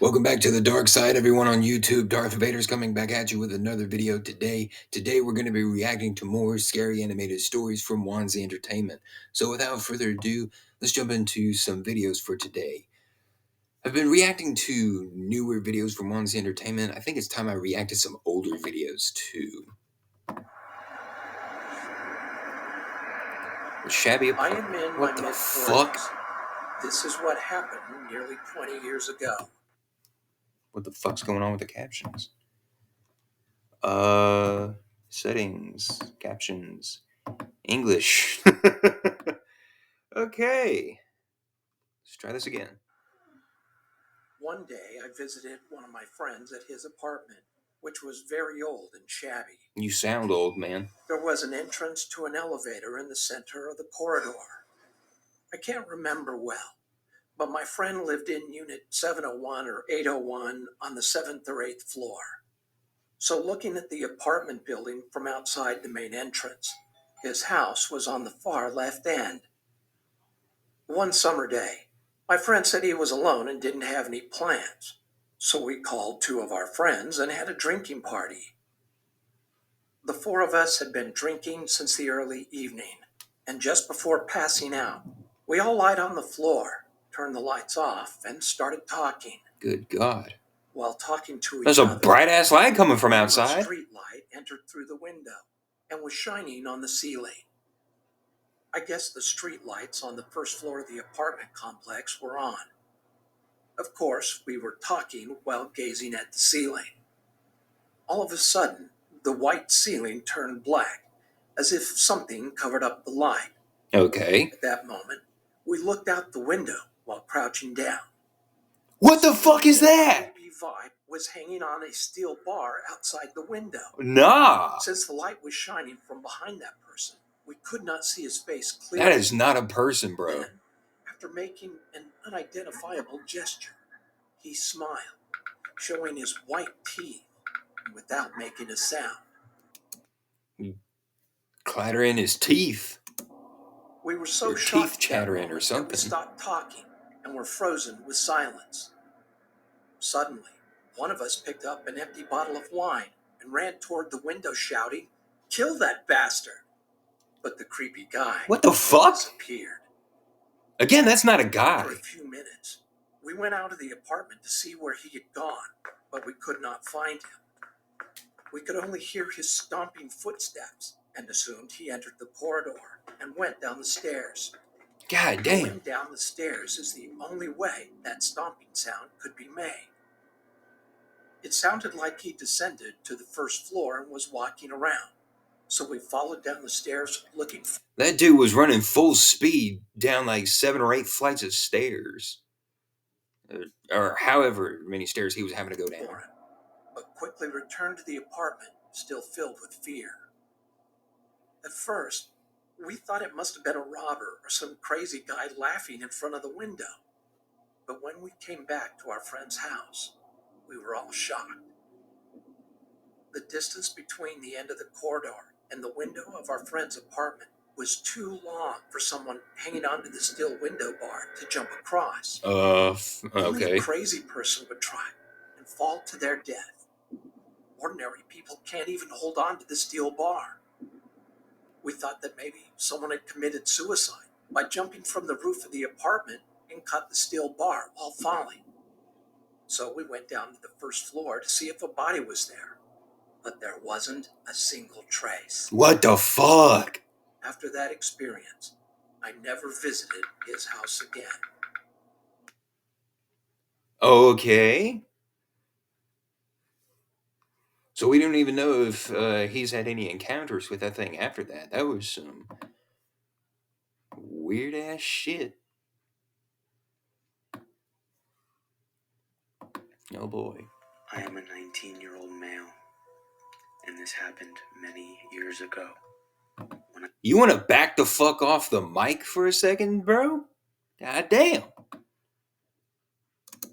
Welcome back to the dark side, everyone on YouTube. Darth Vader's coming back at you with another video today. Today we're going to be reacting to more scary animated stories from Wansee Entertainment. So without further ado, let's jump into some videos for today. I've been reacting to newer videos from Wansee Entertainment. I think it's time I react to some older videos too. The shabby I am in what my the mid-40s. fuck? This is what happened nearly 20 years ago. What the fuck's going on with the captions? Settings, captions, English. Okay. Let's try this again. One day, I visited one of my friends at his apartment, which was very old and shabby. You sound old, man. There was an entrance to an elevator in the center of the corridor. I can't remember well, but my friend lived in unit 701 or 801 on the 7th or 8th floor. So looking at the apartment building from outside the main entrance, his house was on the far left end. One summer day, my friend said he was alone and didn't have any plans, so we called two of our friends and had a drinking party. The four of us had been drinking since the early evening, and just before passing out, we all lied on the floor, turned the lights off, and started talking. Good God. While talking to each There's other, a bright-ass light coming from a outside. street light entered through the window and was shining on the ceiling. I guess the street lights on the first floor of the apartment complex were on. Of course, we were talking while gazing at the ceiling. All of a sudden, the white ceiling turned black, as if something covered up the light. Okay. At that moment, we looked out the window while crouching down. What the fuck is that? The vibe was hanging on a steel bar outside the window. Nah. Since the light was shining from behind that person, we could not see his face clearly. That is not a person, bro. Then, after making an unidentifiable gesture, he smiled, showing his white teeth without making a sound. Clattering his teeth. We were so Your shocked teeth chattering or something. that we stopped talking and were frozen with silence. Suddenly, one of us picked up an empty bottle of wine and ran toward the window shouting, "Kill that bastard!" But the creepy guy What the fuck? disappeared. Again, that's not a guy. For a few minutes, we went out of the apartment to see where he had gone, but we could not find him. We could only hear his stomping footsteps and assumed he entered the corridor and went down the stairs. God damn. Going down the stairs is the only way that stomping sound could be made. It sounded like he descended to the first floor and was walking around. So we followed down the stairs looking for That dude was running full speed down like 7 or 8 flights of stairs. Or however many stairs he was having to go down. him, but quickly returned to the apartment, still filled with fear. At first, we thought it must have been a robber or some crazy guy laughing in front of the window. But when we came back to our friend's house, we were all shocked. The distance between the end of the corridor and the window of our friend's apartment was too long for someone hanging onto the steel window bar to jump across. Only Okay. a crazy person would try and fall to their death. Ordinary people can't even hold on to the steel bar. We thought that maybe someone had committed suicide by jumping from the roof of the apartment and cut the steel bar while falling. So we went down to the first floor to see if a body was there, but there wasn't a single trace. What the fuck? After that experience, I never visited his house again. Okay. So we don't even know if he's had any encounters with that thing after that. That was some weird ass shit. Oh boy. I am a 19-year-old male, and this happened many years ago. You want to back the fuck off the mic for a second, bro? God damn.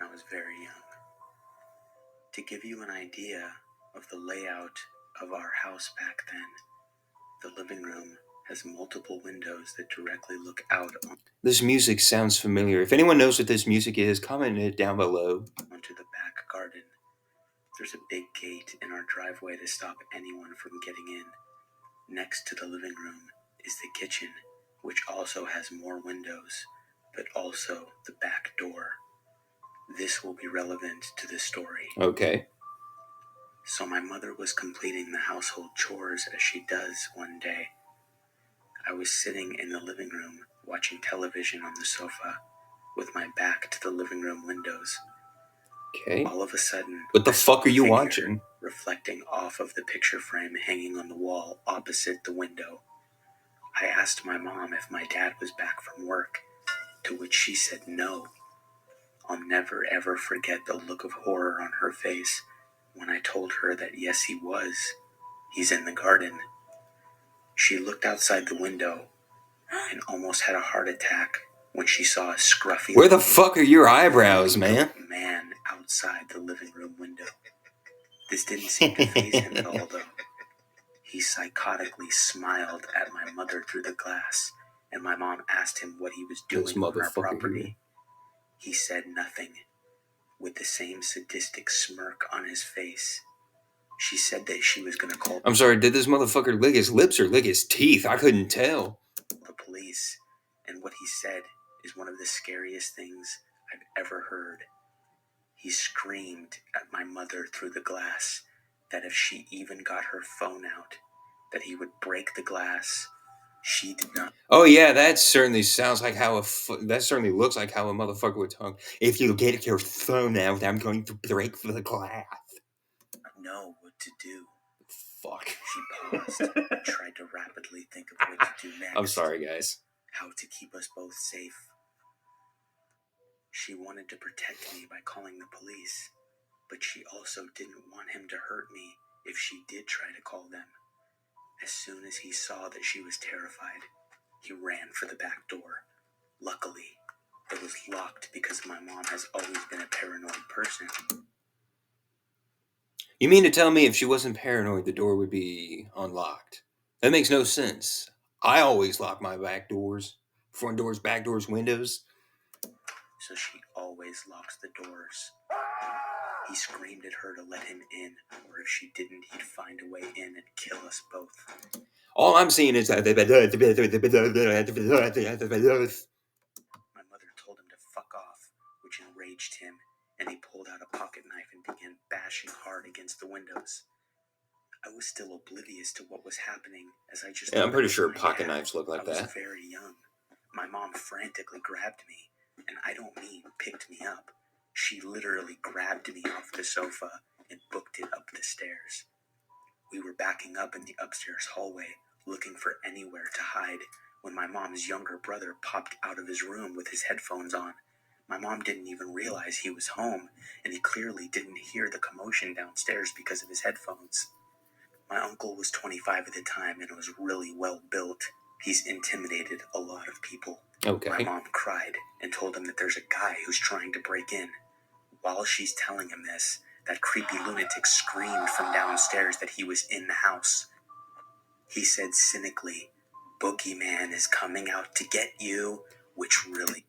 I was very young. To give you an idea of the layout of our house back then, the living room has multiple windows that directly look out This music sounds familiar. If anyone knows what this music is, comment it down below. onto the back garden. There's a big gate in our driveway to stop anyone from getting in. Next to the living room is the kitchen, which also has more windows, but also the back door. This will be relevant to the story. Okay. So my mother was completing the household chores as she does one day. I was sitting in the living room watching television on the sofa with my back to the living room windows. Okay. All of a sudden, What the I saw fuck are a you figure watching? reflecting off of the picture frame hanging on the wall opposite the window. I asked my mom if my dad was back from work, to which she said no. I'll never ever forget the look of horror on her face when I told her that yes, he was. He's in the garden. She looked outside the window and almost had a heart attack when she saw a scruffy Where the fuck are your eyebrows, man? man outside the living room window. This didn't seem to faze him at all, though. He psychotically smiled at my mother through the glass, and my mom asked him what he was doing on our property. Here. He said nothing, with the same sadistic smirk on his face. She said that she was going to call I'm sorry, did this motherfucker lick his lips or lick his teeth? I couldn't tell. the police, and what he said is one of the scariest things I've ever heard. He screamed at my mother through the glass that if she even got her phone out, that he would break the glass. She did not. Oh yeah, that certainly sounds like how that certainly looks like how a motherfucker would talk. If you get your phone out, I'm going to break the glass. Know what to do. Fuck. She paused and tried to rapidly think of what to do next. I'm sorry, guys. How to keep us both safe. She wanted to protect me by calling the police, but she also didn't want him to hurt me if she did try to call them. As soon as he saw that she was terrified, he ran for the back door. Luckily, it was locked because my mom has always been a paranoid person. You mean to tell me if she wasn't paranoid, the door would be unlocked? That makes no sense. I always lock my back doors, front doors, back doors, windows. So she always locks the doors. He screamed at her to let him in, or if she didn't, he'd find a way in and kill us both. All I'm seeing is that My mother told him to fuck off, which enraged him, and he pulled out a pocket knife and began bashing hard against the windows. I was still oblivious to what was happening, as I just... Yeah, I'm pretty sure pocket knives look like that. I was very young. My mom frantically grabbed me, and I don't mean picked me up. She literally grabbed me off the sofa and booked it up the stairs. We were backing up in the upstairs hallway, looking for anywhere to hide, when my mom's younger brother popped out of his room with his headphones on. My mom didn't even realize he was home, and he clearly didn't hear the commotion downstairs because of his headphones. My uncle was 25 at the time and was really well built. He's intimidated a lot of people. Okay. My mom cried and told him that there's a guy who's trying to break in. While she's telling him this, that creepy lunatic screamed from downstairs that he was in the house. He said cynically, "Boogeyman is coming out to get you," which really...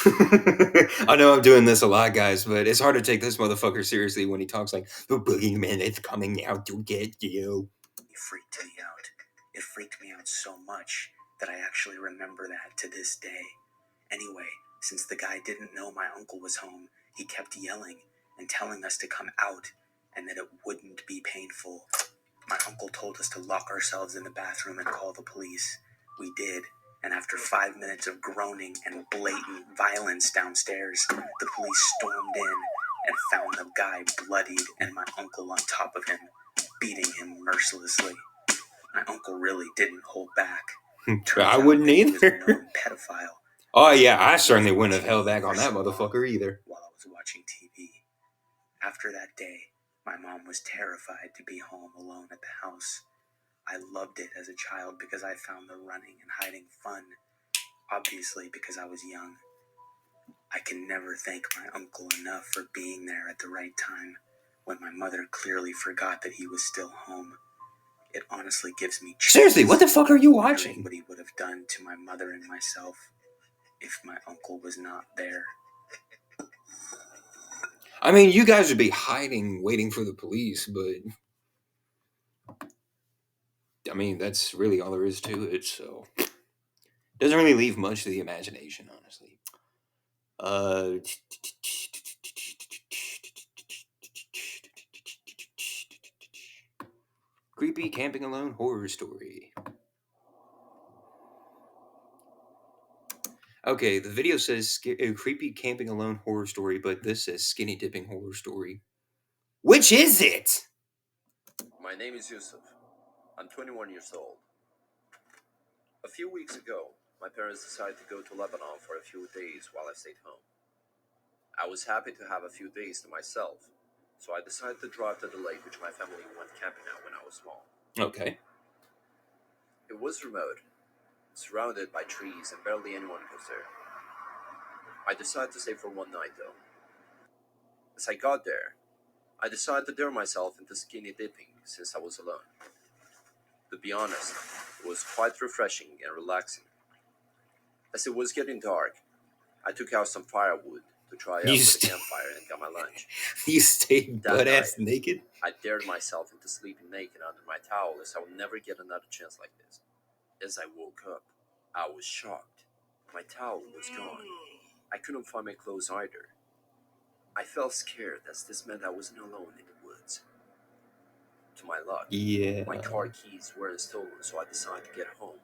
I know I'm doing this a lot, guys, but it's hard to take this motherfucker seriously when he talks like, "The boogeyman is coming out to get you." It freaked me out. It freaked me out so much that I actually remember that to this day. Anyway, since the guy didn't know my uncle was home, he kept yelling and telling us to come out and that it wouldn't be painful. My uncle told us to lock ourselves in the bathroom and call the police. We did, and after 5 minutes of groaning and blatant violence downstairs, the police stormed in and found the guy bloodied and my uncle on top of him, beating him mercilessly. My uncle really didn't hold back. I wouldn't He was a either. known pedophile. Oh yeah, I certainly wouldn't have held back on that motherfucker either. While I was watching TV. After that day, my mom was terrified to be home alone at the house. I loved it as a child because I found the running and hiding fun. Obviously because I was young. I can never thank my uncle enough for being there at the right time when my mother clearly forgot that he was still home. It honestly gives me chills. Seriously, what the fuck are you Wondering watching? what he would have done to my mother and myself if my uncle was not there. I mean, you guys would be hiding, waiting for the police, but I mean, that's really all there is to it. So, doesn't really leave much to the imagination, honestly. Uh, creepy camping alone horror story. Okay, the video says creepy camping alone horror story, but this says skinny dipping horror story. Which is it? My name is Yusuf. I'm 21 years old. A few weeks ago, my parents decided to go to Lebanon for a few days while I stayed home. I was happy to have a few days to myself, so I decided to drive to the lake which my family went camping at when I was small. Okay. It was remote, surrounded by trees, and barely anyone was there. I decided to stay for one night though. As I got there, I decided to dare myself into skinny dipping since I was alone. To be honest, it was quite refreshing and relaxing. As it was getting dark, I took out some firewood to try out You for the campfire and got my lunch. You stayed That butt ass night, naked? I dared myself into sleeping naked under my towel as I would never get another chance like this. As I woke up, I was shocked. My towel was gone. I couldn't find my clothes either. I felt scared as this meant I wasn't alone in the woods. To my luck, Yeah. my car keys weren't stolen, so I decided to get home.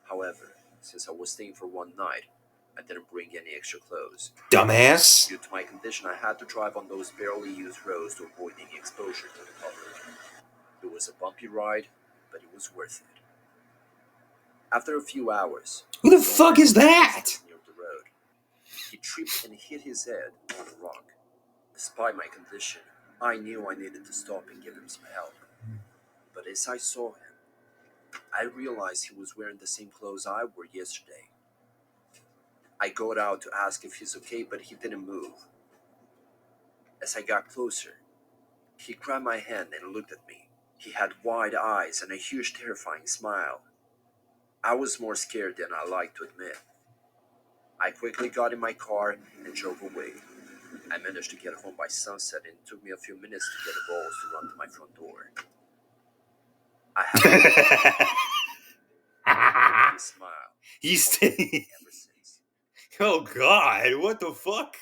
However, since I was staying for one night, I didn't bring any extra clothes. Dumbass. Due to my condition, I had to drive on those barely used roads to avoid any exposure to the public. It was a bumpy ride, but it was worth it. After a few hours, Who the I saw a fuck man is that? near the road. He tripped and hit his head on a rock. Despite my condition, I knew I needed to stop and give him some help. But as I saw him, I realized he was wearing the same clothes I wore yesterday. I got out to ask if he's okay, but he didn't move. As I got closer, he grabbed my hand and looked at me. He had wide eyes and a huge, terrifying smile. I was more scared than I like to admit. I quickly got in my car and drove away. I managed to get home by sunset, and it took me a few minutes to get the balls to run to my front door. I haven't his smile You stay. ever since. Oh God! What the fuck?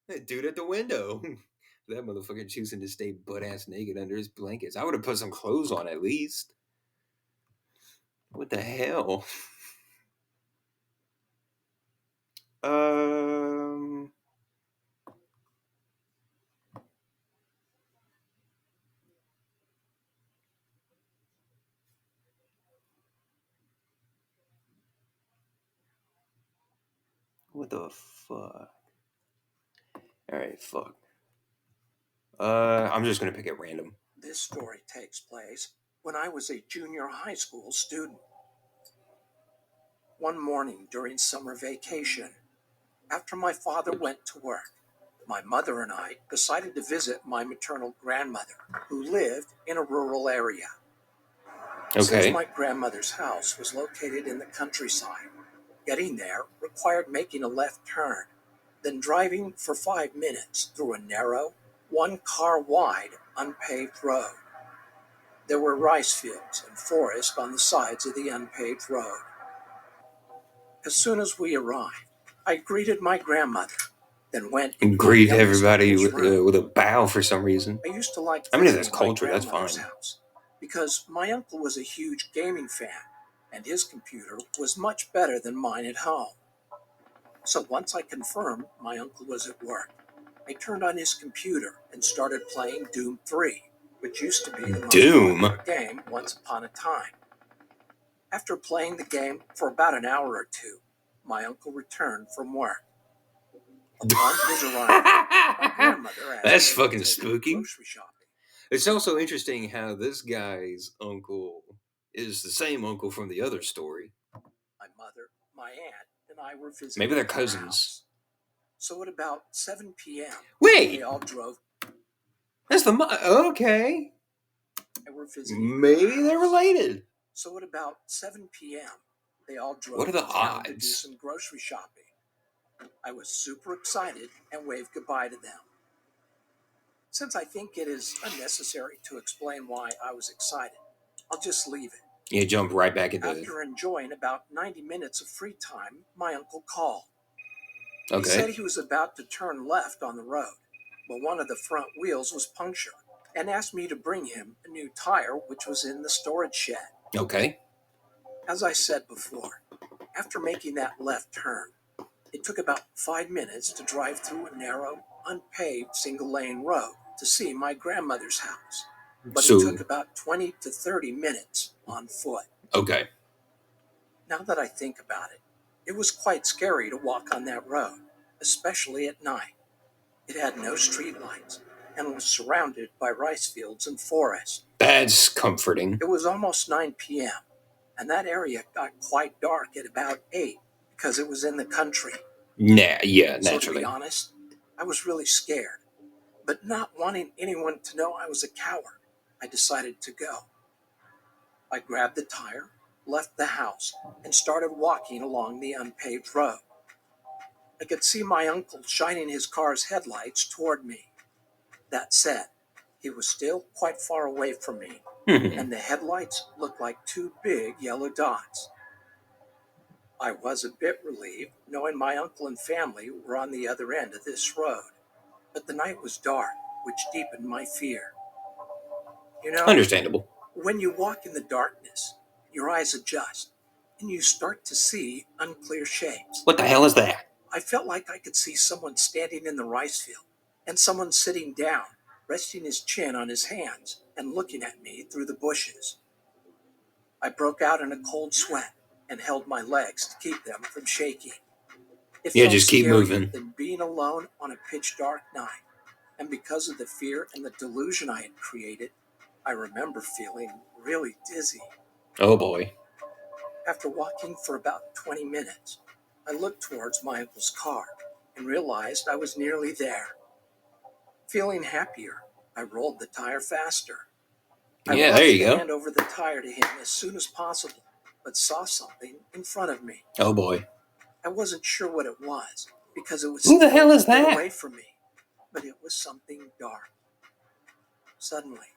That dude at the window. That motherfucker choosing to stay butt ass naked under his blankets. I would have put some clothes on at least. What the hell? Um. What the fuck? All right, fuck. I'm just gonna pick at random. This story takes place when I was a junior high school student. One morning during summer vacation, after my father went to work, my mother and I decided to visit my maternal grandmother, who lived in a rural area. Since Okay. my grandmother's house was located in the countryside, getting there required making a left turn, then driving for 5 minutes through a narrow, one-car-wide, unpaved road. There were rice fields and forest on the sides of the unpaved road. As soon as we arrived, I greeted my grandmother, then went into Greet my youngest everybody uncle's room. with a bow for some reason. I used to like I mean, if that's visiting my culture, that's grandmother's fine. house because my uncle was a huge gaming fan, and his computer was much better than mine at home. So once I confirmed my uncle was at work, I turned on his computer and started playing Doom 3, which used to be the most Doom? popular game once upon a time. After playing the game for about an hour or two, my uncle returned from work. Upon his arrival, my grandmother asked That's me fucking to take her spooky. grocery shopping. It's also interesting how this guy's uncle is the same uncle from the other story. My mother, my aunt, and I were visiting Maybe they're her cousins. house. So at about 7 p.m., Wait, we all drove. that's the okay. and were visiting. Maybe they're related. So at about 7 p.m., they all drove What are the to town to do odds? some grocery shopping. I was super excited and waved goodbye to them. Since I think it is unnecessary to explain why I was excited, I'll just leave it. You jump right back into it. After enjoying about 90 minutes of free time, my uncle called. Okay. He said he was about to turn left on the road, but one of the front wheels was punctured, and asked me to bring him a new tire which was in the storage shed. Okay. As I said before, after making that left turn, it took about 5 minutes to drive through a narrow, unpaved single-lane road to see my grandmother's house, but it took about 20 to 30 minutes on foot. Okay. Now that I think about it, it was quite scary to walk on that road, especially at night. It had no streetlights and was surrounded by rice fields and forest. That's comforting. It was almost 9 p.m., and that area got quite dark at about 8 because it was in the country. Yeah, naturally. So to be honest, I was really scared, but not wanting anyone to know I was a coward, I decided to go. I grabbed the tire, left the house, and started walking along the unpaved road. I could see my uncle shining his car's headlights toward me. That said, he was still quite far away from me, and the headlights looked like two big yellow dots. I was a bit relieved, knowing my uncle and family were on the other end of this road, but the night was dark, which deepened my fear. You know, Understandable. when you walk in the darkness, your eyes adjust, and you start to see unclear shapes. What the hell is that? I felt like I could see someone standing in the rice field, and someone sitting down, resting his chin on his hands, and looking at me through the bushes. I broke out in a cold sweat and held my legs to keep them from shaking. It felt just keep scarier moving. than being alone on a pitch dark night, and because of the fear and the delusion I had created, I remember feeling really dizzy. Oh boy. After walking for about 20 minutes, I looked towards my uncle's car and realized I was nearly there. Feeling happier, I rolled the tire faster. I Yeah, rushed there you to go. hand over the tire to him as soon as possible, but saw something in front of me. Oh boy. I wasn't sure what it was because it was Who the still hell is a bit that? away from me, but it was something dark. Suddenly,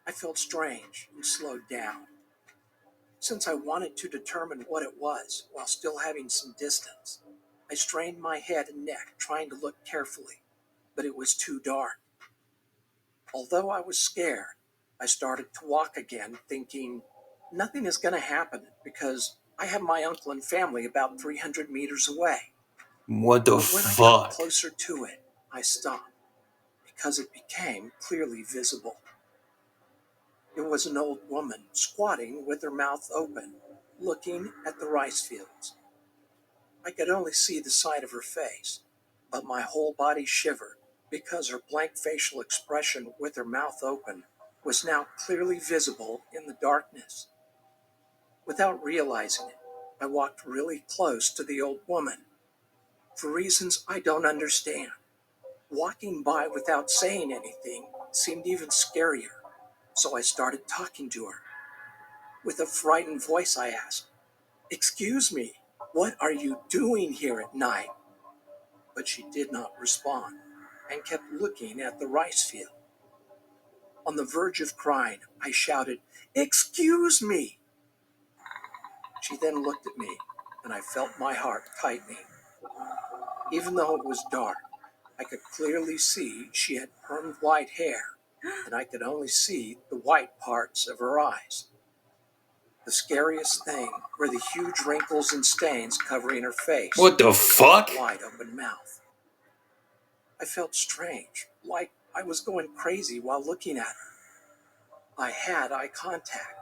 I felt strange and slowed down. Since I wanted to determine what it was while still having some distance, I strained my head and neck trying to look carefully, but it was too dark. Although I was scared, I started to walk again, thinking, nothing is going to happen because I have my uncle and family about 300 meters away. What the But when I got fuck? closer to it, I stopped because it became clearly visible. It was an old woman squatting with her mouth open, looking at the rice fields. I could only see the side of her face, but my whole body shivered because her blank facial expression with her mouth open was now clearly visible in the darkness. Without realizing it, I walked really close to the old woman. For reasons I don't understand, walking by without saying anything seemed even scarier, so I started talking to her. With a frightened voice, I asked, "Excuse me, what are you doing here at night?" But she did not respond and kept looking at the rice field. On the verge of crying, I shouted, "Excuse me!" She then looked at me, and I felt my heart tightening. Even though it was dark, I could clearly see she had permed white hair, and I could only see the white parts of her eyes. The scariest thing were the huge wrinkles and stains covering her face. What the fuck? Wide open mouth. I felt strange, like I was going crazy while looking at her. I had eye contact,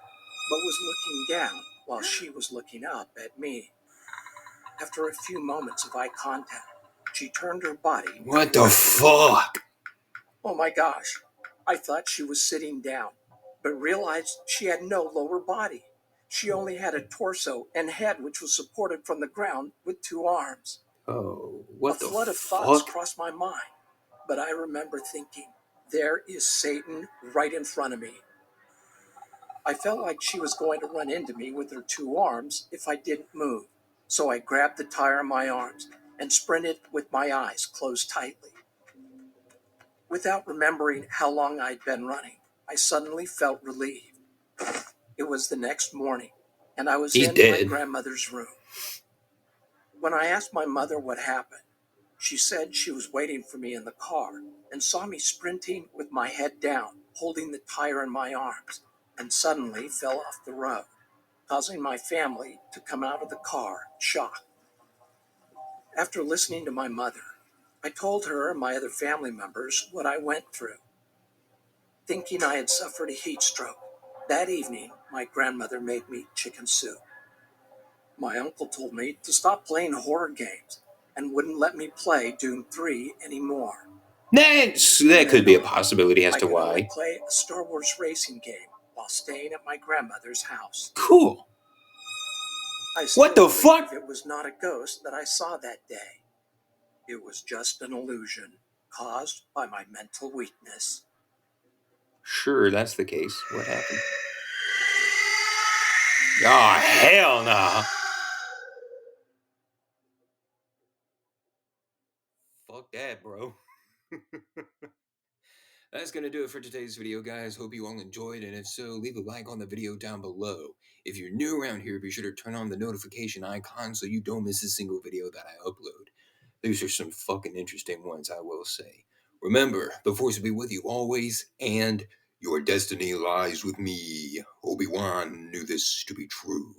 but was looking down while she was looking up at me. After a few moments of eye contact, she turned her body. What the fuck? Oh my gosh, I thought she was sitting down, but realized she had no lower body. She only had a torso and head which was supported from the ground with 2 arms. Oh, what the A flood of thoughts fuck? crossed my mind, but I remember thinking, there is Satan right in front of me. I felt like she was going to run into me with her two arms if I didn't move. So I grabbed the tire in my arms and sprinted with my eyes closed tightly. Without remembering how long I'd been running, I suddenly felt relieved. It was the next morning, and I was He's in my dead. grandmother's room. When I asked my mother what happened, she said she was waiting for me in the car and saw me sprinting with my head down, holding the tire in my arms, and suddenly fell off the road, causing my family to come out of the car shocked. After listening to my mother, I told her and my other family members what I went through, thinking I had suffered a heat stroke. That evening, my grandmother made me chicken soup. My uncle told me to stop playing horror games and wouldn't let me play Doom 3 anymore. From That could then be a on, possibility as I to could only why. play a Star Wars racing game while staying at my grandmother's house. Cool. I What still the believe fuck? it was not a ghost that I saw that day. It was just an illusion caused by my mental weakness. Sure, that's the case. What happened? Oh, hell nah. Fuck that, bro. That's going to do it for today's video, guys. Hope you all enjoyed, and if so, leave a like on the video down below. If you're new around here, be sure to turn on the notification icon so you don't miss a single video that I upload. These are some fucking interesting ones, I will say. Remember, the Force will be with you always, and your destiny lies with me. Obi-Wan knew this to be true.